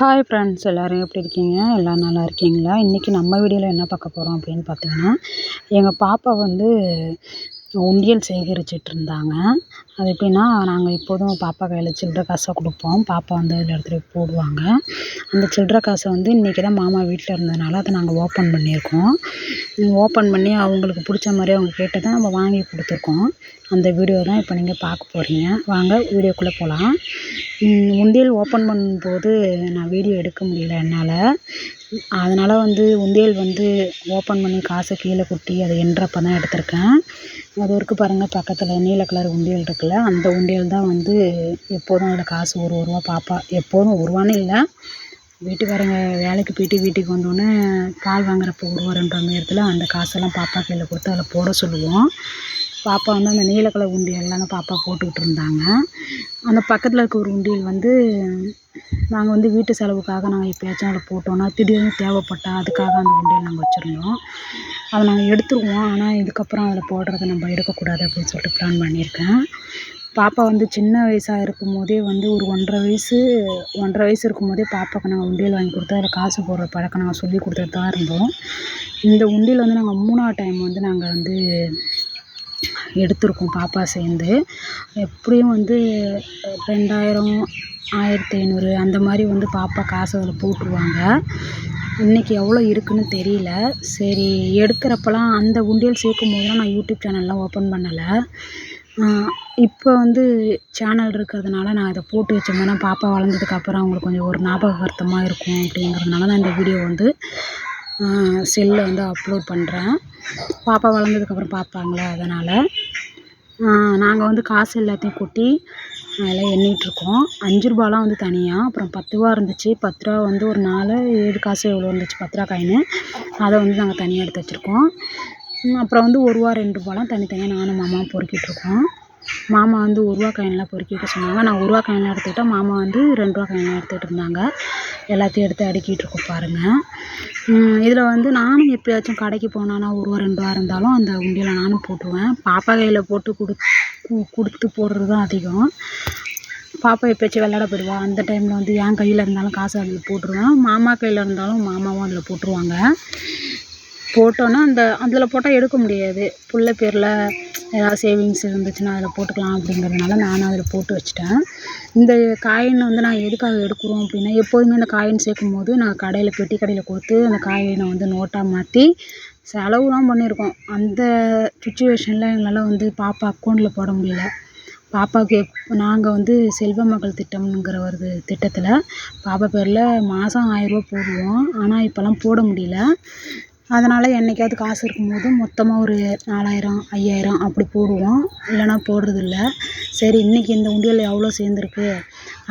Hi friends, எல்லோரும் எப்படி இருக்கீங்க? எல்லோரும் நல்லா இருக்கீங்களா? இன்றைக்கி நம்ம வீடியோவில் என்ன பார்க்க போகிறோம் அப்படின்னு பார்த்தீங்கன்னா, எங்கள் பாப்பா வந்து உண்டியல் சேகரிச்சுட்டு இருந்தாங்க. அது எப்படின்னா, நாங்கள் எப்போதும் பாப்பா கையில் சில்லற காசை கொடுப்போம். பாப்பா வந்து அதில் எடுத்துகிட்டு போய் போடுவாங்க. அந்த சில்லற காசை வந்து இன்றைக்கி தான் மாமா வீட்டில் இருந்ததுனால அதை நாங்கள் ஓப்பன் பண்ணியிருக்கோம். ஓப்பன் பண்ணி அவங்களுக்கு பிடிச்ச மாதிரி அவங்க கேட்டதை நம்ம வாங்கி கொடுத்துருக்கோம். அந்த வீடியோ தான் இப்போ நீங்கள் பார்க்க போகிறீங்க. வாங்க வீடியோக்குள்ளே போகலாம். உண்டியல் ஓப்பன் பண்ணும்போது நான் வீடியோ எடுக்க முடியல என்னால். அதனால் வந்து உண்டியல் வந்து ஓப்பன் பண்ணி காசை கீழே கொட்டி அதை எண்ணுறப்ப தான் எடுத்திருக்கேன். அது இருக்குது பாருங்கள், பக்கத்தில் நீல கலர் உண்டியல் இருக்குல்ல, அந்த உண்டியல் தான் வந்து எப்போதும் அதில் காசு ஒரு ரூபா பாப்பா எப்போதும் ஒரு ரூபான்னு இல்லை, வீட்டுக்காரங்க வேலைக்கு போயிட்டு வீட்டுக்கு வந்தோடனே பால் வாங்குறப்போ ஒரு ரூபா 2 ரூபா நேரத்தில் அந்த காசெல்லாம் பாப்பா கையில் கொடுத்து அதில் போட சொல்லுவோம். பாப்பா வந்து அந்த நீல கலர் உண்டியல்லாம் பாப்பா போட்டுக்கிட்டு இருந்தாங்க. அந்த பக்கத்தில் இருக்க ஒரு உண்டியல் வந்து நாங்கள் வந்து வீட்டு செலவுக்காக நாங்கள் எப்போயாச்சும் அதில் போட்டோன்னா திடீர்னு தேவைப்பட்டால் அதுக்காக அந்த உண்டியல் நாங்கள் வச்சுருந்தோம். அதை நாங்கள் எடுத்துருவோம். ஆனால் இதுக்கப்புறம் அதில் போடுறத நம்ம எடுக்கக்கூடாது அப்படின்னு சொல்லிட்டு பிளான் பண்ணியிருக்கேன். பாப்பா வந்து சின்ன வயசாக இருக்கும் போதே வந்து ஒரு 1.5 வயசு இருக்கும் போதே பாப்பாவுக்கு நாங்கள் உண்டியல் வாங்கி கொடுத்து அதில் காசு போடுற பழக்கம் நாங்கள் சொல்லி கொடுத்துட்டு தான் இருந்தோம். இந்த உண்டியல் வந்து நாங்கள் 3ஆவது டைம் வந்து நாங்கள் வந்து எடுத்திருக்கோம் பாப்பா சேர்ந்து. எப்படியும் வந்து 2000, 1500 அந்த மாதிரி வந்து பாப்பா காசு அதில் போட்டுருவாங்க. இன்றைக்கி எவ்வளோ இருக்குதுன்னு தெரியல. சரி, எடுக்கிறப்பெல்லாம் அந்த உண்டியல் சேர்க்கும் போதெல்லாம் நான் யூடியூப் சேனல்லாம் ஓப்பன் பண்ணலை. இப்போ வந்து சேனல் இருக்கிறதுனால நான் இதை போட்டு வச்சோம்னா பாப்பா வளர்ந்ததுக்கப்புறம் அவங்களுக்கு கொஞ்சம் ஒரு ஞாபகார்த்தமாக இருக்கும் அப்படிங்கிறதுனால நான் இந்த வீடியோ வந்து செல்லில் வந்து அப்லோட் பண்ணுறேன். பாப்பா வளர்ந்ததுக்கப்புறம் பார்ப்பாங்களே அதனால். நாங்கள் வந்து காசு எல்லாத்தையும் கொட்டி அதில் எண்ணிகிட்ருக்கோம். 5 ரூபாலாம் வந்து தனியாக, அப்புறம் 10 ரூபா இருந்துச்சு. 10 ரூபா வந்து ஒரு 4, 7 காசு எவ்வளோ இருந்துச்சு 10 ரூபா காயினு, அதை வந்து நாங்கள் தனியாக எடுத்து வச்சுருக்கோம். அப்புறம் வந்து 1 ரூபா 2 ரூபாலாம் தனித்தனியாக நானும் மாமாவும் பொறுக்கிட்டுருக்கோம். மாமா வந்து 1 ரூபா காயின்லாம் பொறுக்கி வைக்க சொன்னாங்க. நான் 1 ரூபா காயின்லாம் எடுத்துக்கிட்டேன். மாமா வந்து 2 ரூபா காயின்லாம் எடுத்துகிட்டு இருந்தாங்க. எல்லாத்தையும் எடுத்து அடுக்கிட்டுருக்கோம் பாருங்கள். இதில் வந்து நானும் எப்போயாச்சும் கடைக்கு போனான்னா 1 ரூபா 2 ரூபா இருந்தாலும் அந்த உண்டியலை நானும் போட்டுருவேன். பாப்பா கையில் போட்டு கொடுத்து போடுறது தான் அதிகம். பாப்பா எப்போயாச்சும் விளையாட போயிடுவா. அந்த டைமில் வந்து என் கையில் இருந்தாலும் காசு அதில் போட்டுருவேன். மாமா கையில் இருந்தாலும் மாமாவும் அதில் போட்டுருவாங்க. போட்டோன்னா அதில் போட்டால் எடுக்க முடியாது. புள்ள பேரில் ஏதாவது சேவிங்ஸ் இருந்துச்சுன்னா அதில் போட்டுக்கலாம் அப்படிங்கிறதுனால நானும் அதில் போட்டு வச்சுட்டேன். இந்த காயின் வந்து நான் எதுக்காக எடுக்கிறோம் அப்படின்னா, எப்போதுமே அந்த காயின் சேர்க்கும்போது நான் பெட்டி கடையில் கொடுத்து அந்த காயினை வந்து நோட்டாக மாற்றி செலவுலாம் பண்ணியிருக்கோம். அந்த சுச்சுவேஷனில் எங்களால் வந்து பாப்பா அக்கௌண்ட்டில் போட முடியல. பாப்பாவுக்கு நாங்கள் வந்து செல்வ மகள் திட்டம்ங்கிற ஒரு திட்டத்தில் பாப்பா பேரில் மாதம் 1000 ரூபா போடுவோம். ஆனால் இப்போல்லாம் போட முடியல. அதனால் என்றைக்காவது காசு இருக்கும்போது மொத்தமாக ஒரு 4000, 5000 அப்படி போடுவோம். இல்லைனா போடுறதில்ல. சரி, இன்றைக்கி இந்த உண்டியல் எவ்வளோ சேர்ந்துருக்கு,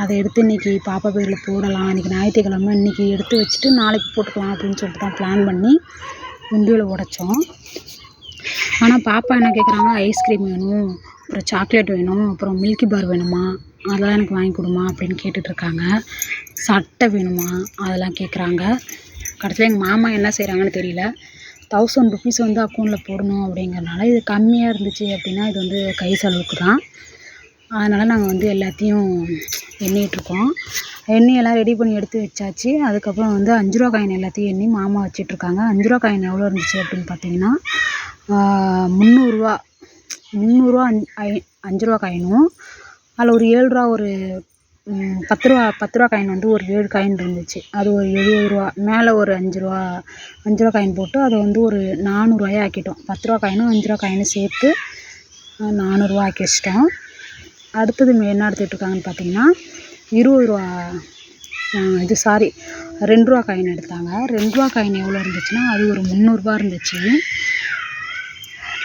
அதை எடுத்து இன்றைக்கி பாப்பா பேரில் போடலாம். இன்றைக்கி ஞாயிற்றுக்கிழமை, இன்றைக்கி எடுத்து வச்சுட்டு நாளைக்கு போட்டுக்கலாம் அப்படின்னு சொல்லிட்டு தான் பிளான் பண்ணி உண்டியலை உடைச்சோம். ஆனால் பாப்பா என்ன கேட்குறாங்க, ஐஸ்கிரீம் வேணும், அப்புறம் சாக்லேட் வேணும், அப்புறம் மில்கி பார் வேணுமா, அதெல்லாம் எனக்கு வாங்கி கொடுமா அப்படின்னு கேட்டுட்ருக்காங்க. சட்டை வேணுமா அதெல்லாம் கேட்குறாங்க. கடைசியில் எங்கள் மாமா என்ன செய்கிறாங்கன்னு தெரியல. 1000 ருபீஸ் வந்து அக்கௌண்ட்டில் போடணும் அப்படிங்கிறனால, இது கம்மியாக இருந்துச்சு அப்படின்னா இது வந்து கை செலவுக்கு தான். அதனால் நாங்கள் வந்து எல்லாத்தையும் எண்ணிகிட்ருக்கோம். எண்ணி எல்லாம் ரெடி பண்ணி எடுத்து வச்சாச்சு. அதுக்கப்புறம் வந்து 5 ரூபா காயின் எல்லாத்தையும் எண்ணி மாமா வச்சிட்ருக்காங்க. 5 ரூபா காயின் எவ்வளோ இருந்துச்சு அப்படின்னு பார்த்தீங்கன்னா, 300 ரூபா 5 ரூபா காயினும், அதில் ஒரு 7 ரூபா ஒரு 10 ரூபா காயின் வந்து ஒரு 7 காயின் இருந்துச்சு. அது ஒரு 70 ரூபா. மேலே ஒரு 5 ரூபா காயின் போட்டு அதை வந்து ஒரு 400 ரூபாயா ஆக்கிட்டோம். 10 ரூபா காயினும் 5 ரூபா காயினும் சேர்த்து 400 ரூபா ஆக்கி வச்சிட்டோம். அடுத்தது என்ன எடுத்துகிட்ருக்காங்கன்னு பார்த்தீங்கன்னா, 20 ரூபா 2 ரூபா காயின் எடுத்தாங்க. 2 ரூபா காயின் எவ்வளோ இருந்துச்சுன்னா, அது ஒரு 300 ரூபா இருந்துச்சு.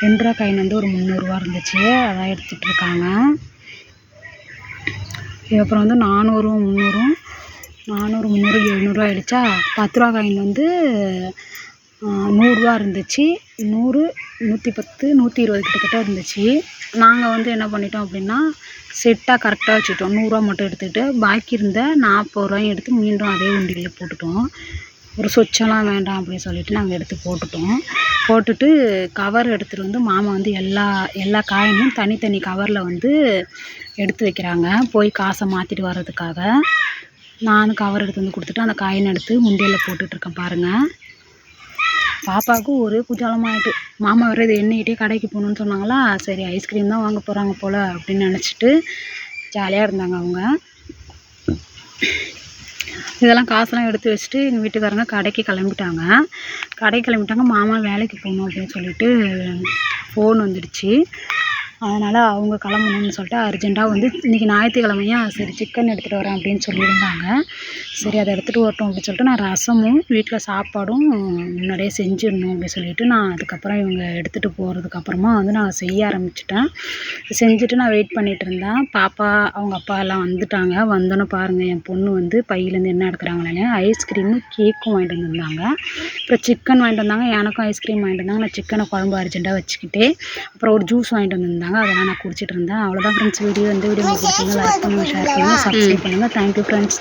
2 ரூபா காயின் வந்து ஒரு 300 ரூபா இருந்துச்சு. அதான் எடுத்துகிட்ருக்காங்க. அப்புறம் வந்து 400, 300, 700 ஆகிடுச்சா. 10 ரூபா காயின் வந்து 100 ரூபா இருந்துச்சு. 100, 110, 120 கிட்டத்தட்ட இருந்துச்சு. நாங்கள் வந்து என்ன பண்ணிட்டோம் அப்படின்னா, செட்டாக கரெக்டாக வச்சுட்டோம். 100 ரூபா மட்டும் எடுத்துக்கிட்டு பாக்கி இருந்த 40 ரூபாயும் எடுத்து மீண்டும் அதே உண்டியலில் போட்டுட்டோம். ஒரு சொச்சம்லாம் வேண்டாம் அப்படின்னு சொல்லிட்டு நாங்கள் எடுத்து போட்டுட்டு கவர் எடுத்துகிட்டு வந்து மாமா வந்து எல்லா காயினையும் தனித்தனி கவரில் வந்து எடுத்து வைக்கிறாங்க, போய் காசை மாற்றிட்டு வர்றதுக்காக. நானும் கவர் எடுத்து வந்து கொடுத்துட்டு அந்த காயின் எடுத்து முண்டியில் போட்டுட்ருக்கேன் பாருங்கள். பாப்பாவுக்கு ஒரே குஜாலமாகிட்டு. மாமா வேறு இது எண்ணிக்கிட்டே கடைக்கு போகணுன்னு சொன்னாங்களா, சரி ஐஸ்கிரீம் தான் வாங்க போகிறாங்க போல் அப்படின்னு நினச்சிட்டு ஜாலியாக இருந்தாங்க அவங்க. இதெல்லாம் காசெல்லாம் எடுத்து வச்சுட்டு எங்கள் வீட்டுக்காரங்க கடைக்கு கிளம்பிட்டாங்க. மாமா வேலைக்கு போகணும் அப்படின்னு சொல்லிட்டு ஃபோன் வந்துடுச்சு. அதனால் அவங்க கிளம்பணுன்னு சொல்லிட்டு அர்ஜெண்ட்டாக வந்து இன்றைக்கி ஞாயிற்றுக்கிழமையா, சரி சிக்கன் எடுத்துகிட்டு வரேன் அப்படின்னு சொல்லியிருந்தாங்க. சரி அதை எடுத்துகிட்டு வரட்டும் அப்படின்னு சொல்லிட்டு நான் ரசமும் வீட்டில் சாப்பாடும் முன்னாடியே செஞ்சிடணும் அப்படின்னு சொல்லிட்டு நான் அதுக்கப்புறம் இவங்க எடுத்துகிட்டு போகிறதுக்கப்புறமா வந்து நான் செய்ய ஆரம்பிச்சிட்டேன். செஞ்சுட்டு நான் வெயிட் பண்ணிகிட்டு இருந்தேன். பாப்பா அவங்க அப்பா எல்லாம் வந்துட்டாங்க. வந்தோன்னே பாருங்கள், என் பொண்ணு வந்து பையிலேருந்து என்ன எடுக்கிறாங்கன்னு ஐஸ்கிரீமும் கேக்கும் வாங்கிட்டு வந்திருந்தாங்க. அப்புறம் சிக்கன் வாங்கிட்டு வந்தாங்க. எனக்கும் ஐஸ்கிரீம் வாங்கிட்டு வந்தாங்க. நான் சிக்கனை குழம்பு அர்ஜெண்ட்டாக வச்சுக்கிட்டு அப்புறம் ஒரு ஜூஸ் வாங்கிட்டு வந்திருந்தாங்க. அதெல்லாம் நான் குடிச்சிட்டு இருந்தேன். அவ்வளோதான் ஃப்ரெண்ட்ஸ். வீடியோ உங்களுக்கு பிடிச்சிருந்தா லைக் பண்ணுங்கள், ஷேர் பண்ணுங்கள், சப்ஸ்கிரைப் பண்ணுங்கள். Thank you friends.